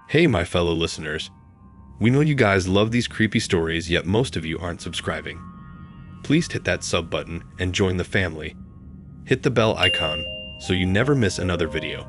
Hey, my fellow listeners. We know you guys love these creepy stories, yet most of you aren't subscribing. Please hit that sub button and join the family. Hit the bell icon so you never miss another video.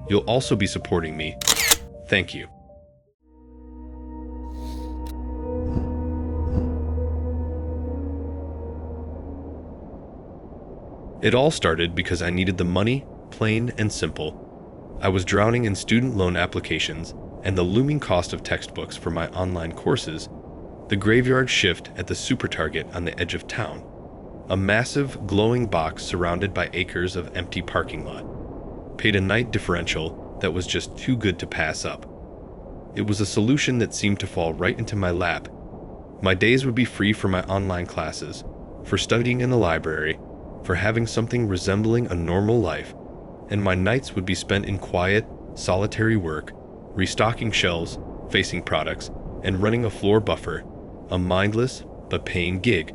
You'll also be supporting me. Thank you. It all started because I needed the money, plain and simple. I was drowning in student loan applications and the looming cost of textbooks for my online courses, the graveyard shift at the super target on the edge of town, a massive, glowing box surrounded by acres of empty parking lot, paid a night differential that was just too good to pass up. It was a solution that seemed to fall right into my lap. My days would be free for my online classes, for studying in the library, for having something resembling a normal life, and my nights would be spent in quiet, solitary work, restocking shelves, facing products, and running a floor buffer, a mindless but paying gig.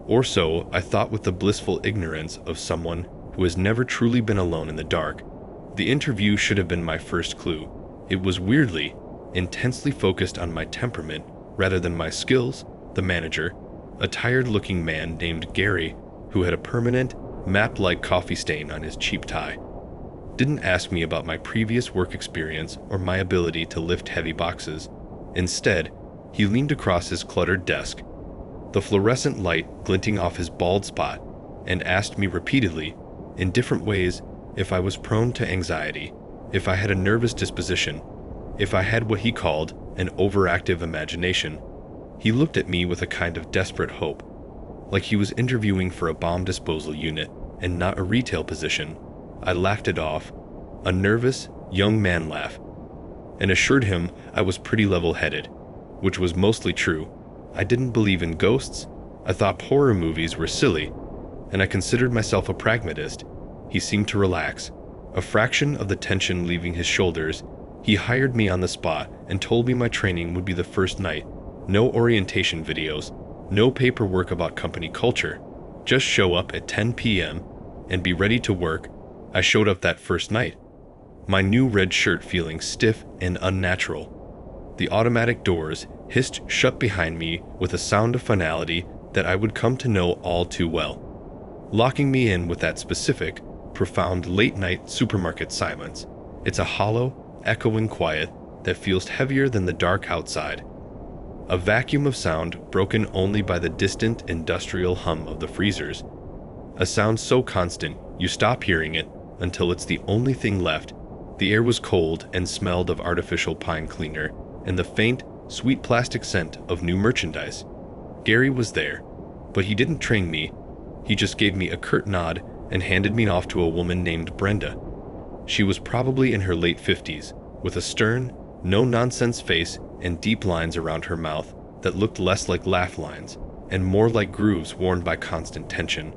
Or so I thought with the blissful ignorance of someone who has never truly been alone in the dark. The interview should have been my first clue. It was weirdly, intensely focused on my temperament rather than my skills. The manager, a tired-looking man named Gary, who had a permanent, map-like coffee stain on his cheap tie, didn't ask me about my previous work experience or my ability to lift heavy boxes. Instead, he leaned across his cluttered desk, the fluorescent light glinting off his bald spot, and asked me repeatedly, in different ways, if I was prone to anxiety, if I had a nervous disposition, if I had what he called an overactive imagination. He looked at me with a kind of desperate hope, like he was interviewing for a bomb disposal unit and not a retail position. I laughed it off, a nervous, young man laugh, and assured him I was pretty level-headed, which was mostly true. I didn't believe in ghosts, I thought horror movies were silly, and I considered myself a pragmatist. He seemed to relax, a fraction of the tension leaving his shoulders. He hired me on the spot and told me my training would be the first night. No orientation videos, no paperwork about company culture. Just show up at 10 p.m. and be ready to work. I showed up that first night, my new red shirt feeling stiff and unnatural. The automatic doors hissed shut behind me with a sound of finality that I would come to know all too well, locking me in with that specific, profound late-night supermarket silence. It's a hollow, echoing quiet that feels heavier than the dark outside. A vacuum of sound broken only by the distant industrial hum of the freezers. A sound so constant you stop hearing it until it's the only thing left. The air was cold and smelled of artificial pine cleaner and the faint, sweet plastic scent of new merchandise. Gary was there, but he didn't train me. He just gave me a curt nod and handed me off to a woman named Brenda. She was probably in her late 50s, with a stern, no-nonsense face and deep lines around her mouth that looked less like laugh lines and more like grooves worn by constant tension.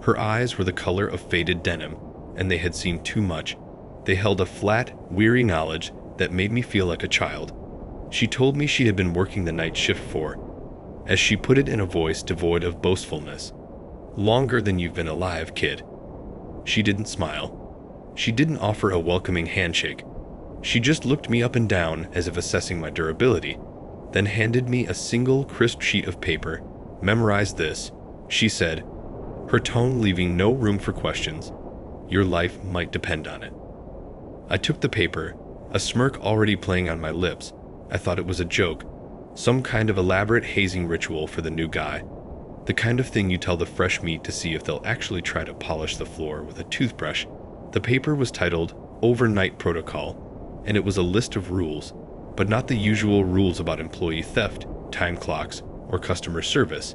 Her eyes were the color of faded denim, and they had seen too much. They held a flat, weary knowledge that made me feel like a child. She told me she had been working the night shift for, as she put it in a voice devoid of boastfulness, longer than you've been alive, kid. She didn't smile. She didn't offer a welcoming handshake. She just looked me up and down as if assessing my durability, then handed me a single crisp sheet of paper. Memorize this, she said, her tone leaving no room for questions. Your life might depend on it. I took the paper, a smirk already playing on my lips. I thought it was a joke, some kind of elaborate hazing ritual for the new guy, the kind of thing you tell the fresh meat to see if they'll actually try to polish the floor with a toothbrush. The paper was titled Overnight Protocol, and it was a list of rules, but not the usual rules about employee theft, time clocks, or customer service.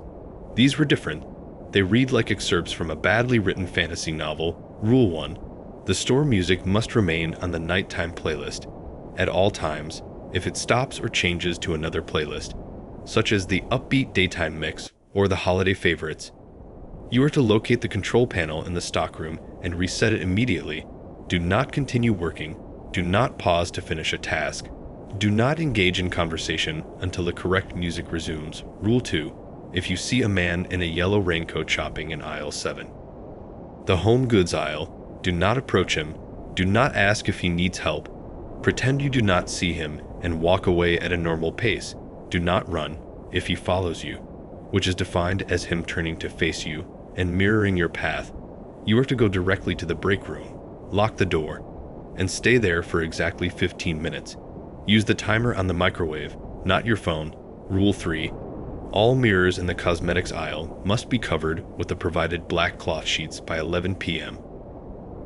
These were different. They read like excerpts from a badly written fantasy novel. Rule 1. The store music must remain on the nighttime playlist at all times. If it stops or changes to another playlist, such as the upbeat daytime mix or the holiday favorites, you are to locate the control panel in the stockroom and reset it immediately. Do not continue working. Do not pause to finish a task. Do not engage in conversation until the correct music resumes. Rule 2. If you see a man in a yellow raincoat shopping in aisle 7, the home goods aisle, do not approach him. Do not ask if he needs help. Pretend you do not see him and walk away at a normal pace. Do not run if he follows you, which is defined as him turning to face you and mirroring your path. You are to go directly to the break room, lock the door, and stay there for exactly 15 minutes. Use the timer on the microwave, not your phone. Rule 3. All mirrors in the cosmetics aisle must be covered with the provided black cloth sheets by 11 p.m.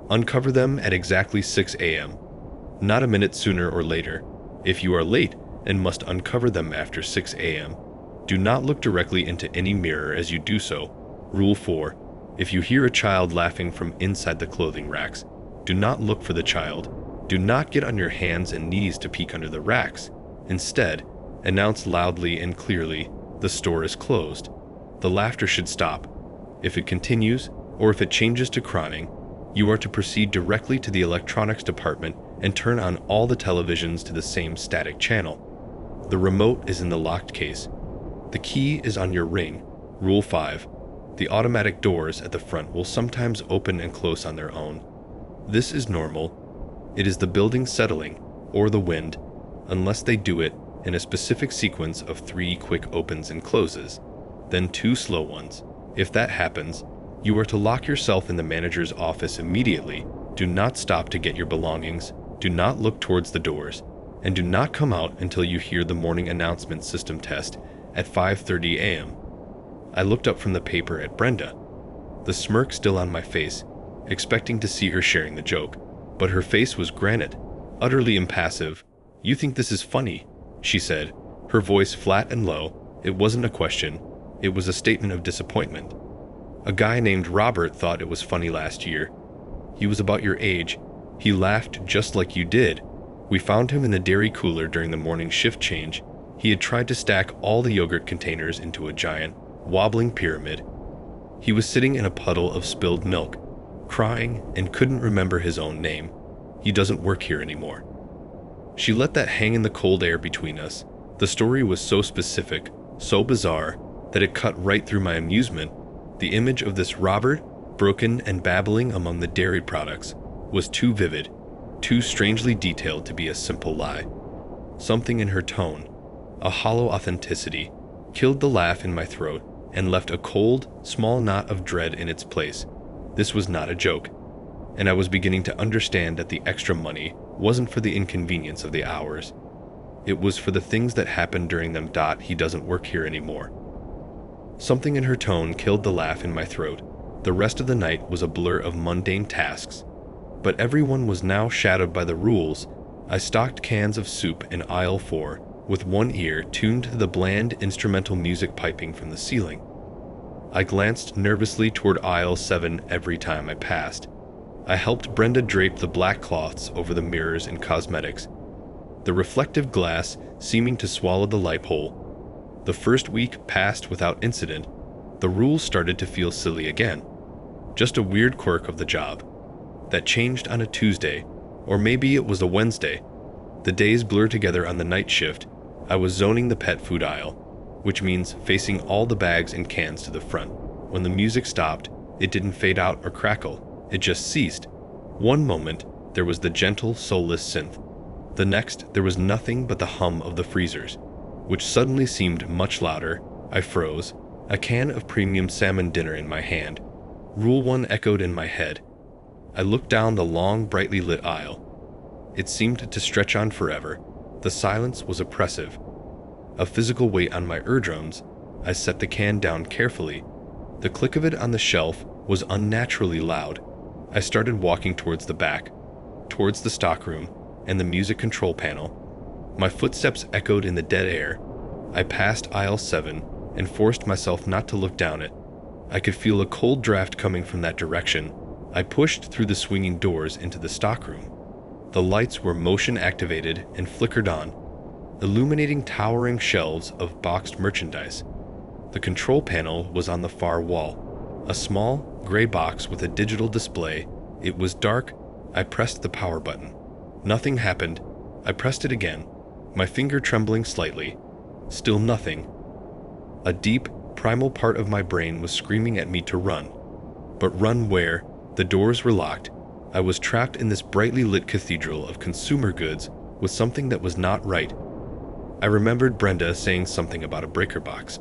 Uncover them at exactly 6 a.m., not a minute sooner or later. If you are late and must uncover them after 6 a.m., do not look directly into any mirror as you do so. Rule 4. If you hear a child laughing from inside the clothing racks, do not look for the child. Do not get on your hands and knees to peek under the racks. Instead, announce loudly and clearly, "The store is closed." The laughter should stop. If it continues, or if it changes to crying, you are to proceed directly to the electronics department and turn on all the televisions to the same static channel. The remote is in the locked case. The key is on your ring. Rule 5. The automatic doors at the front will sometimes open and close on their own. This is normal. It is the building settling, or the wind, unless they do it in a specific sequence of 3 quick opens and closes, then 2 slow ones. If that happens, you are to lock yourself in the manager's office immediately. Do not stop to get your belongings, do not look towards the doors, and do not come out until you hear the morning announcement system test at 5:30 a.m. I looked up from the paper at Brenda, the smirk still on my face, expecting to see her sharing the joke, but her face was granite, utterly impassive. "You think this is funny," she said, her voice flat and low. It wasn't a question, it was a statement of disappointment. "A guy named Robert thought it was funny last year. He was about your age. He laughed just like you did. We found him in the dairy cooler during the morning shift change. He had tried to stack all the yogurt containers into a giant, wobbling pyramid. He was sitting in a puddle of spilled milk, crying, and couldn't remember his own name. He doesn't work here anymore." She let that hang in the cold air between us. The story was so specific, so bizarre, that it cut right through my amusement. The image of this Robert, broken and babbling among the dairy products, was too vivid, too strangely detailed to be a simple lie. Something in her tone, a hollow authenticity, killed the laugh in my throat and left a cold, small knot of dread in its place. This was not a joke, and I was beginning to understand that the extra money wasn't for the inconvenience of the hours. It was for the things that happened during them. He doesn't work here anymore. Something in her tone killed the laugh in my throat. The rest of the night was a blur of mundane tasks, but everyone was now shadowed by the rules. I stocked cans of soup in aisle 4, with one ear tuned to the bland instrumental music piping from the ceiling. I glanced nervously toward aisle 7 every time I passed. I helped Brenda drape the black cloths over the mirrors and cosmetics, the reflective glass seeming to swallow the light hole. The first week passed without incident. The rules started to feel silly again. Just a weird quirk of the job that changed on a Tuesday, or maybe it was a Wednesday. The days blur together on the night shift. I was zoning the pet food aisle, which means facing all the bags and cans to the front. When the music stopped, it didn't fade out or crackle, it just ceased. One moment, there was the gentle, soulless synth. The next, there was nothing but the hum of the freezers, which suddenly seemed much louder. I froze, a can of premium salmon dinner in my hand. Rule 1 echoed in my head. I looked down the long, brightly lit aisle. It seemed to stretch on forever. The silence was oppressive. A physical weight on my eardrums. I set the can down carefully. The click of it on the shelf was unnaturally loud. I started walking towards the back, towards the stockroom and the music control panel. My footsteps echoed in the dead air. I passed aisle 7 and forced myself not to look down it. I could feel a cold draft coming from that direction. I pushed through the swinging doors into the stockroom. The lights were motion activated and flickered on, illuminating towering shelves of boxed merchandise. The control panel was on the far wall, a small, gray box with a digital display. It was dark. I pressed the power button. Nothing happened. I pressed it again, my finger trembling slightly. Still nothing. A deep, primal part of my brain was screaming at me to run. But run where? The doors were locked. I was trapped in this brightly lit cathedral of consumer goods with something that was not right. I remembered Brenda saying something about a breaker box.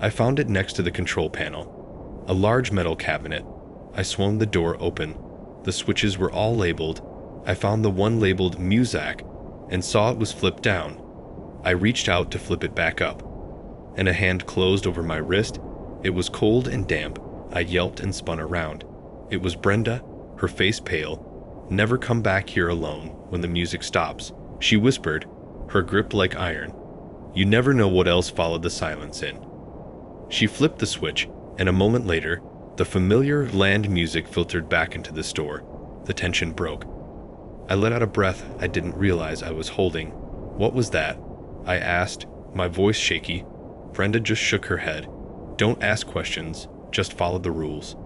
I found it next to the control panel, a large metal cabinet. I swung the door open. The switches were all labeled. I found the one labeled Muzak and saw it was flipped down. I reached out to flip it back up, and a hand closed over my wrist. It was cold and damp. I yelped and spun around. It was Brenda, her face pale. "Never come back here alone when the music stops," she whispered, her grip like iron. "You never know what else followed the silence in." She flipped the switch, and a moment later, the familiar land music filtered back into the store. The tension broke. I let out a breath I didn't realize I was holding. "What was that?" I asked, my voice shaky. Brenda just shook her head. "Don't ask questions, just follow the rules."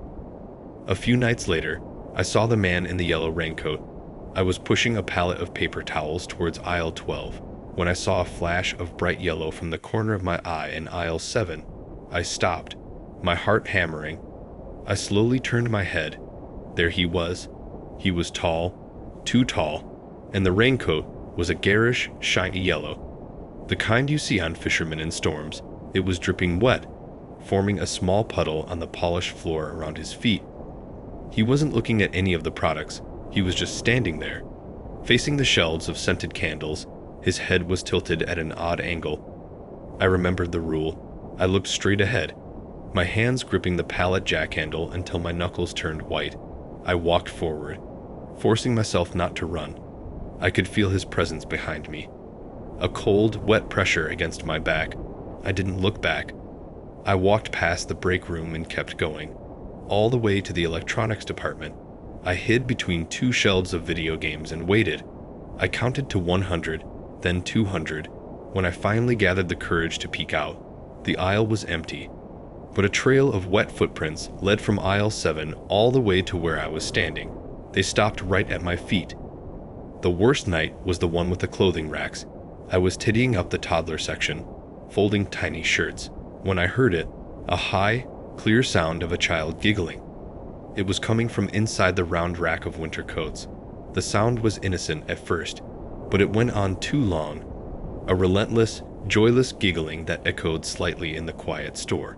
A few nights later, I saw the man in the yellow raincoat. I was pushing a pallet of paper towels towards aisle 12 when I saw a flash of bright yellow from the corner of my eye in aisle 7. I stopped, my heart hammering. I slowly turned my head. There he was. He was tall, too tall, and the raincoat was a garish, shiny yellow, the kind you see on fishermen in storms. It was dripping wet, forming a small puddle on the polished floor around his feet. He wasn't looking at any of the products. He was just standing there, facing the shelves of scented candles. His head was tilted at an odd angle. I remembered the rule. I looked straight ahead, my hands gripping the pallet jack handle until my knuckles turned white. I walked forward, forcing myself not to run. I could feel his presence behind me, a cold, wet pressure against my back. I didn't look back. I walked past the break room and kept going, all the way to the electronics department. I hid between two shelves of video games and waited. I counted to 100, then 200. When I finally gathered the courage to peek out, the aisle was empty, but a trail of wet footprints led from aisle 7 all the way to where I was standing. They stopped right at my feet. The worst night was the one with the clothing racks. I was tidying up the toddler section, folding tiny shirts, when I heard it, a high, clear sound of a child giggling. It was coming from inside the round rack of winter coats. The sound was innocent at first, but it went on too long, a relentless, joyless giggling that echoed slightly in the quiet store.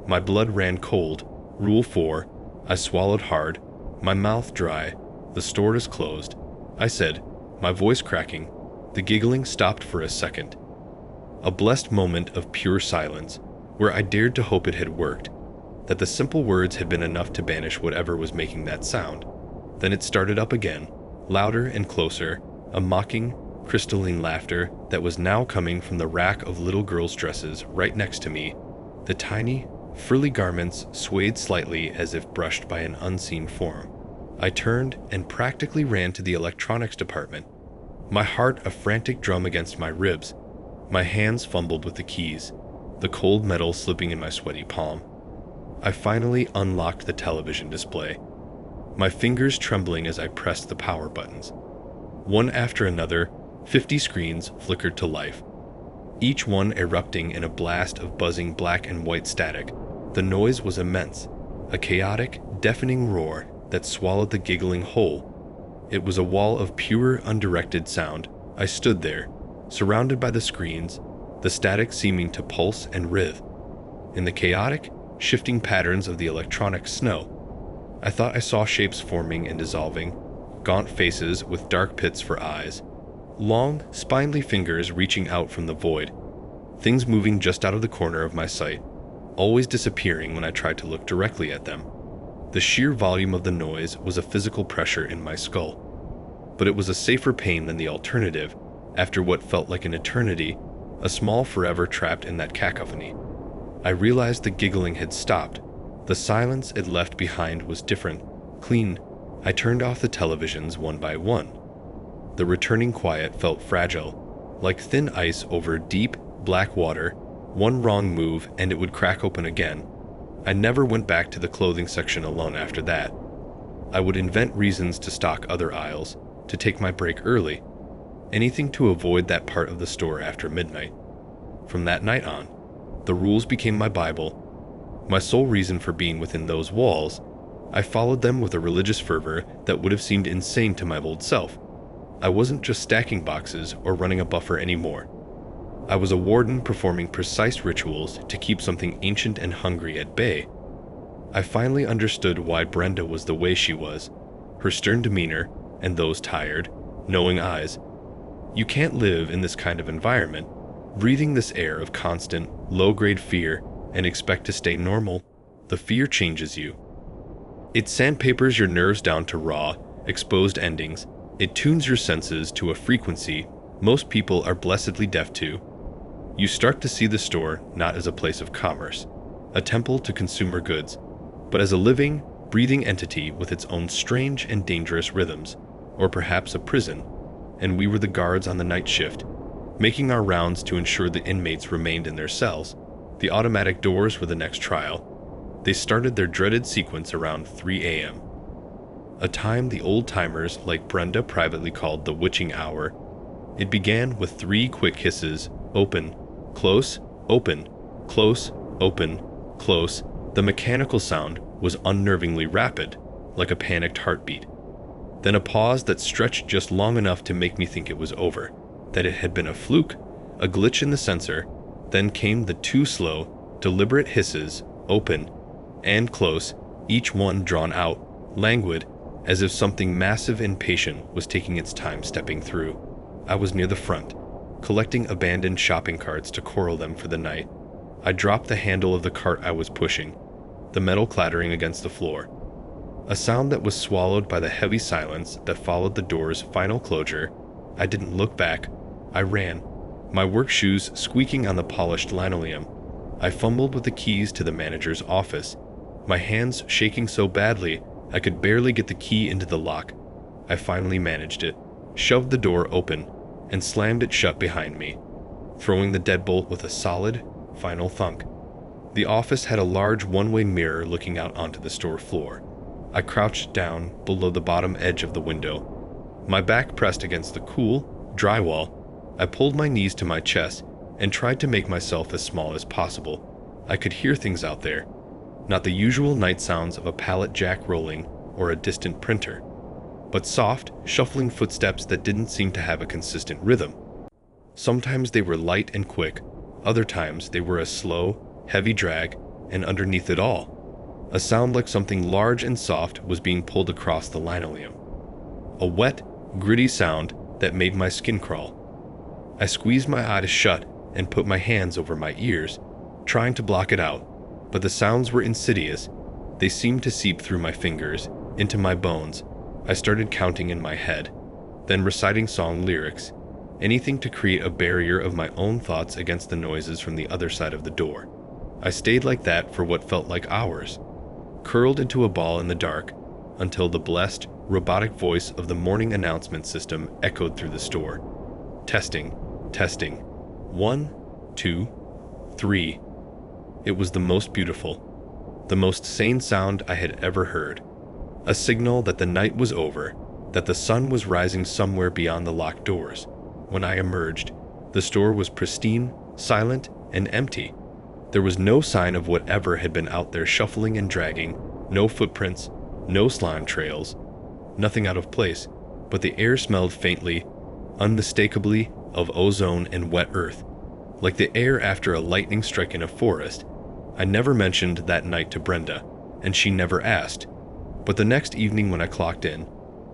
My blood ran cold. Rule 4. I swallowed hard, my mouth dry. "The store is closed," I said, my voice cracking. The giggling stopped for a second. A blessed moment of pure silence, where I dared to hope it had worked, that the simple words had been enough to banish whatever was making that sound. Then it started up again, louder and closer, a mocking, crystalline laughter that was now coming from the rack of little girls' dresses right next to me. The tiny, frilly garments swayed slightly as if brushed by an unseen form. I turned and practically ran to the electronics department, my heart a frantic drum against my ribs. My hands fumbled with the keys, the cold metal slipping in my sweaty palm. I finally unlocked the television display, my fingers trembling as I pressed the power buttons. One after another, 50 screens flickered to life, each one erupting in a blast of buzzing black and white static. The noise was immense, a chaotic, deafening roar that swallowed the giggling whole. It was a wall of pure, undirected sound. I stood there, surrounded by the screens, the static seeming to pulse and writhe. In the chaotic, shifting patterns of the electronic snow, I thought I saw shapes forming and dissolving, gaunt faces with dark pits for eyes, long, spindly fingers reaching out from the void, things moving just out of the corner of my sight, always disappearing when I tried to look directly at them. The sheer volume of the noise was a physical pressure in my skull, but it was a safer pain than the alternative. After what felt like an eternity, a small forever trapped in that cacophony, I realized the giggling had stopped. The silence it left behind was different, clean. I turned off the televisions one by one. The returning quiet felt fragile, like thin ice over deep, black water. One wrong move and it would crack open again. I never went back to the clothing section alone after that. I would invent reasons to stock other aisles, to take my break early, anything to avoid that part of the store after midnight. From that night on, the rules became my Bible, my sole reason for being within those walls. I followed them with a religious fervor that would have seemed insane to my old self. I wasn't just stacking boxes or running a buffer anymore. I was a warden performing precise rituals to keep something ancient and hungry at bay. I finally understood why Brenda was the way she was, her stern demeanor and those tired, knowing eyes. You can't live in this kind of environment, breathing this air of constant, low-grade fear and expect to stay normal. The fear changes you. It sandpapers your nerves down to raw, exposed endings. It tunes your senses to a frequency most people are blessedly deaf to. You start to see the store not as a place of commerce, a temple to consumer goods, but as a living, breathing entity with its own strange and dangerous rhythms, or perhaps a prison, and we were the guards on the night shift, making our rounds to ensure the inmates remained in their cells. The automatic doors were the next trial. They started their dreaded sequence around 3 a.m., a time the old-timers like Brenda privately called the witching hour. It began with 3 quick hisses: open, close, open, close, open, close. The mechanical sound was unnervingly rapid, like a panicked heartbeat. Then a pause that stretched just long enough to make me think it was over, that it had been a fluke, a glitch in the sensor. Then came the 2 slow, deliberate hisses: open and close, each one drawn out, languid, as if something massive and patient was taking its time stepping through. I was near the front, collecting abandoned shopping carts to corral them for the night. I dropped the handle of the cart I was pushing, the metal clattering against the floor. A sound that was swallowed by the heavy silence that followed the door's final closure. I didn't look back. I ran, my work shoes squeaking on the polished linoleum. I fumbled with the keys to the manager's office, my hands shaking so badly I could barely get the key into the lock. I finally managed it, shoved the door open, and slammed it shut behind me, throwing the deadbolt with a solid, final thunk. The office had a large one-way mirror looking out onto the store floor. I crouched down below the bottom edge of the window, my back pressed against the cool, dry wall. I pulled my knees to my chest and tried to make myself as small as possible. I could hear things out there, not the usual night sounds of a pallet jack rolling or a distant printer, but soft, shuffling footsteps that didn't seem to have a consistent rhythm. Sometimes they were light and quick, other times they were a slow, heavy drag, and underneath it all, a sound like something large and soft was being pulled across the linoleum. A wet, gritty sound that made my skin crawl. I squeezed my eyes shut and put my hands over my ears, trying to block it out, but the sounds were insidious. They seemed to seep through my fingers, into my bones. I started counting in my head, then reciting song lyrics, anything to create a barrier of my own thoughts against the noises from the other side of the door. I stayed like that for what felt like hours, curled into a ball in the dark, until the blessed, robotic voice of the morning announcement system echoed through the store. Testing, testing. 1, 2, 3. It was the most beautiful, the most sane sound I had ever heard. A signal that the night was over, that the sun was rising somewhere beyond the locked doors. When I emerged, the store was pristine, silent, and empty. There was no sign of whatever had been out there shuffling and dragging, no footprints, no slime trails, nothing out of place, but the air smelled faintly, unmistakably, of ozone and wet earth, like the air after a lightning strike in a forest. I never mentioned that night to Brenda, and she never asked, but the next evening when I clocked in,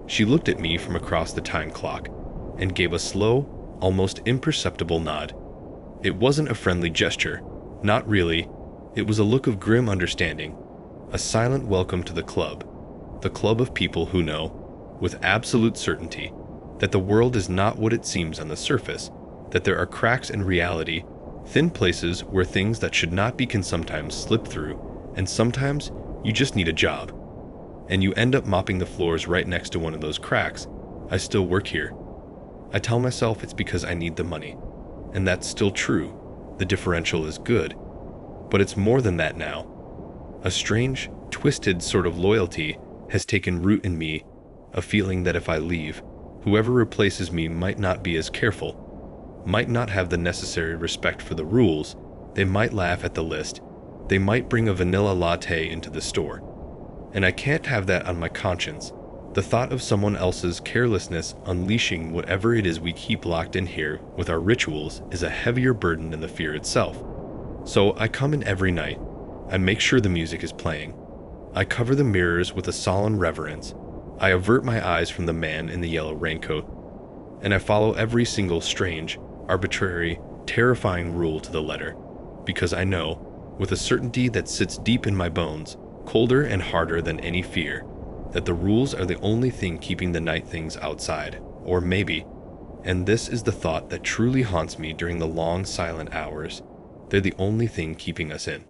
she looked at me from across the time clock and gave a slow, almost imperceptible nod. It wasn't a friendly gesture, not really. It was a look of grim understanding, a silent welcome to the club of people who know, with absolute certainty, that the world is not what it seems on the surface, that there are cracks in reality, thin places where things that should not be can sometimes slip through, and sometimes you just need a job. And you end up mopping the floors right next to one of those cracks. I still work here. I tell myself it's because I need the money, and that's still true. The differential is good, but it's more than that now. A strange, twisted sort of loyalty has taken root in me, a feeling that if I leave, whoever replaces me might not be as careful, might not have the necessary respect for the rules. They might laugh at the list. They might bring a vanilla latte into the store. And I can't have that on my conscience. The thought of someone else's carelessness unleashing whatever it is we keep locked in here with our rituals is a heavier burden than the fear itself. So I come in every night. I make sure the music is playing. I cover the mirrors with a solemn reverence. I avert my eyes from the man in the yellow raincoat. And I follow every single strange, arbitrary, terrifying rule to the letter, because I know, with a certainty that sits deep in my bones, colder and harder than any fear, that the rules are the only thing keeping the night things outside, or maybe, and this is the thought that truly haunts me during the long silent hours, they're the only thing keeping us in.